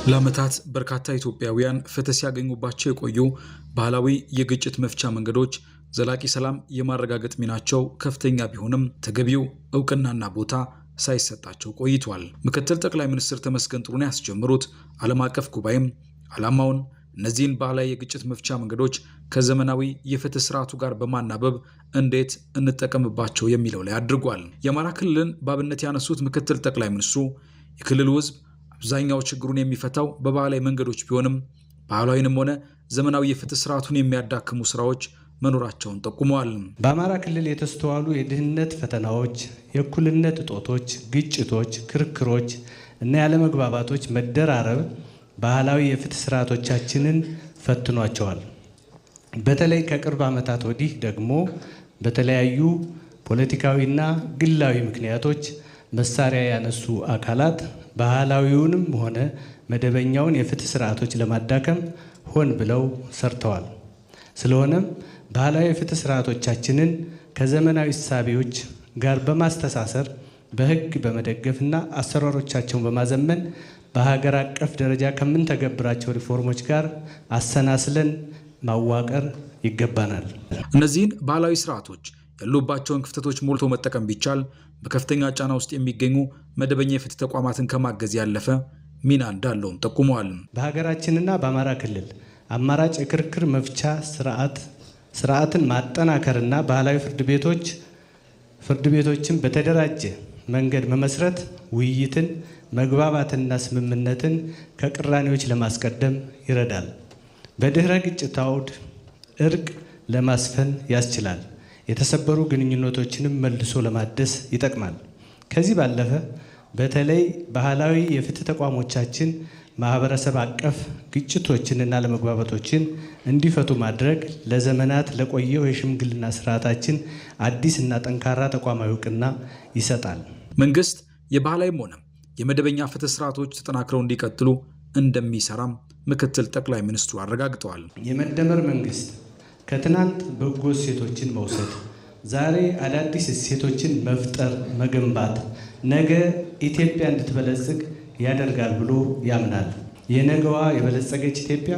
ለዓመታት በርካታ ኢትዮጵያውያን ፍትህ ሲያገኙባቸው የቆዩ ባህላዊ የግጭት መፍቻ መንገዶች ዘላቂ ሰላም የማረጋገጥ ሚናቸው ከፍተኛ ቢሆንም ተገቢው ዕውቅናና ቦታ ሳይሰጣቸው ቆይቷል። ምክትል ጠቅላይ ሚኒስትር ተመስገን ጥሩነህ ያስጀመሩት ዓለም አቀፍ ጉባኤም ዓላማውን እነዚህን ባህላዊ የግጭት መፍቻ መንገዶች ከዘመናዊ የፍትህ ስርዓቱ ጋር በማናበብ እንዴት እንጠቀምባቸው የሚለው ላይ አድርጓል። የአማራ ክልልን ባብነት ያነሱት ምክትል ጠቅላይ ሚኒስትሩ የክልሉ ሕዝብ አብዛኛው ችግሩን የሚፈታው በባህላዊ መንገዶች ቢሆንም ባህላዊንም ሆነ ዘመናዊ የፍትህ ስርዓቱን የሚያዳክሙ ስራዎች መኖራቸውን ጠቁመዋል። በአማራ ክልል የተስተዋሉ የድህነት ፈተናዎች፣ የእኩልነት እጦቶች፣ ግጭቶች፣ ክርክሮች እና ያለመግባባቶች መደራረብ ባህላዊ የፍትህ ስርዓቶቻችንን ፈትኗቸዋል። በተለይ ከቅርብ ዓመታት ወዲህ ደግሞ በተለያዩ ፖለቲካዊና ግላዊ ምክንያቶች መሳሪያ ያነሱ አካላት ባህላዊውንም ሆነ መደበኛውን የፍትህ ስርዓቶች ለማዳከም ሆን ብለው ሰርተዋል። ስለሆነም ባህላዊ የፍትህ ስርዓቶቻችንን ከዘመናዊ እሳቤዎች ጋር በማስተሳሰር በህግ በመደገፍና አሰራሮቻቸውን በማዘመን በሀገር አቀፍ ደረጃ ከምንተገብራቸው ሪፎርሞች ጋር አሰናስለን ማዋቀር ይገባናል። እነዚህን ባህላዊ ስርዓቶች ያሉባቸውን ክፍተቶች ሞልቶ መጠቀም ቢቻል በከፍተኛ ጫና ውስጥ የሚገኙ መደበኛ የፍትህ ተቋማትን ከማገዝ ያለፈ ሚና እንዳለውም ጠቁመዋል። በሀገራችንና በአማራ ክልል አማራጭ የክርክር መፍቻ ስርዓትን ማጠናከርና ባህላዊ ፍርድ ቤቶችን በተደራጀ መንገድ መመስረት ውይይትን፣ መግባባትና ስምምነትን ከቅራኔዎች ለማስቀደም ይረዳል። በድህረ ግጭት አውድ እርቅ ለማስፈን ያስችላል። የተሰበሩ ግንኙነቶችንም መልሶ ለማደስ ይጠቅማል። ከዚህ ባለፈ በተለይ ባህላዊ የፍትህ ተቋሞቻችን ማህበረሰብ አቀፍ ግጭቶችንና ለመግባባቶችን እንዲፈቱ ማድረግ ለዘመናት ለቆየው የሽምግልና ስርዓታችን አዲስና ጠንካራ ተቋማዊ ዕውቅና ይሰጣል። መንግስት የባህላዊም ሆነ የመደበኛ ፍትህ ስርዓቶች ተጠናክረው እንዲቀጥሉ እንደሚሰራም ምክትል ጠቅላይ ሚኒስትሩ አረጋግጠዋል። የመደመር መንግስት ከትናንት በጎ እሴቶችን መውሰድ፣ ዛሬ አዳዲስ እሴቶችን መፍጠር፣ መገንባት ነገ ኢትዮጵያ እንድትበለጽግ ያደርጋል ብሎ ያምናል። የነገዋ የበለጸገች ኢትዮጵያ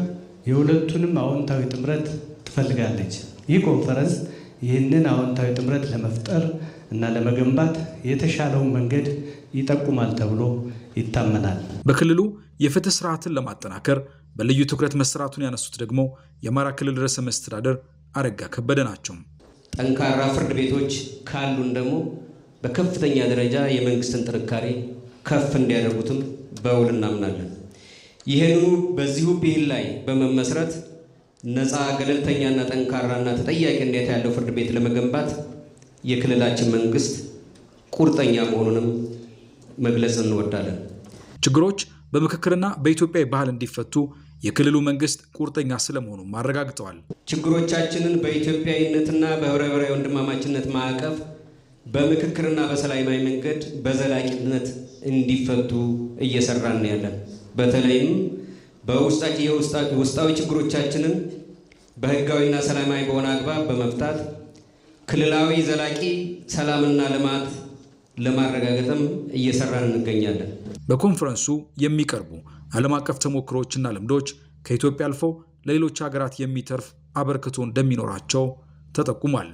የሁለቱንም አዎንታዊ ጥምረት ትፈልጋለች። ይህ ኮንፈረንስ ይህንን አዎንታዊ ጥምረት ለመፍጠር እና ለመገንባት የተሻለውን መንገድ ይጠቁማል ተብሎ ይታመናል። በክልሉ የፍትህ ስርዓትን ለማጠናከር በልዩ ትኩረት መሰራቱን ያነሱት ደግሞ የአማራ ክልል ርዕሰ መስተዳድር አረጋ ከበደ ናቸው። ጠንካራ ፍርድ ቤቶች ካሉን ደግሞ በከፍተኛ ደረጃ የመንግስትን ጥንካሬ ከፍ እንዲያደርጉትም በውል እናምናለን። ይህንኑ በዚሁ ብሂል ላይ በመመስረት ነፃ ገለልተኛና ጠንካራና ተጠያቂነት ያለው ፍርድ ቤት ለመገንባት የክልላችን መንግስት ቁርጠኛ መሆኑንም መግለጽ እንወዳለን። ችግሮች በምክክርና በኢትዮጵያ ባህል እንዲፈቱ የክልሉ መንግስት ቁርጠኛ ስለመሆኑ አረጋግጠዋል። ችግሮቻችንን በኢትዮጵያዊነትና በህብረ ብሔራዊ ወንድማማችነት ማዕቀፍ በምክክርና በሰላማዊ መንገድ በዘላቂነት እንዲፈቱ እየሰራን ያለን፣ በተለይም ውስጣዊ ችግሮቻችንን በህጋዊና ሰላማዊ በሆነ አግባብ በመፍታት ክልላዊ ዘላቂ ሰላምና ልማት ለማረጋገጥም እየሰራን እንገኛለን። በኮንፈረንሱ የሚቀርቡ ዓለም አቀፍ ተሞክሮችና ልምዶች ከኢትዮጵያ አልፈው ለሌሎች ሀገራት የሚተርፍ አበርክቶ እንደሚኖራቸው ተጠቁሟል።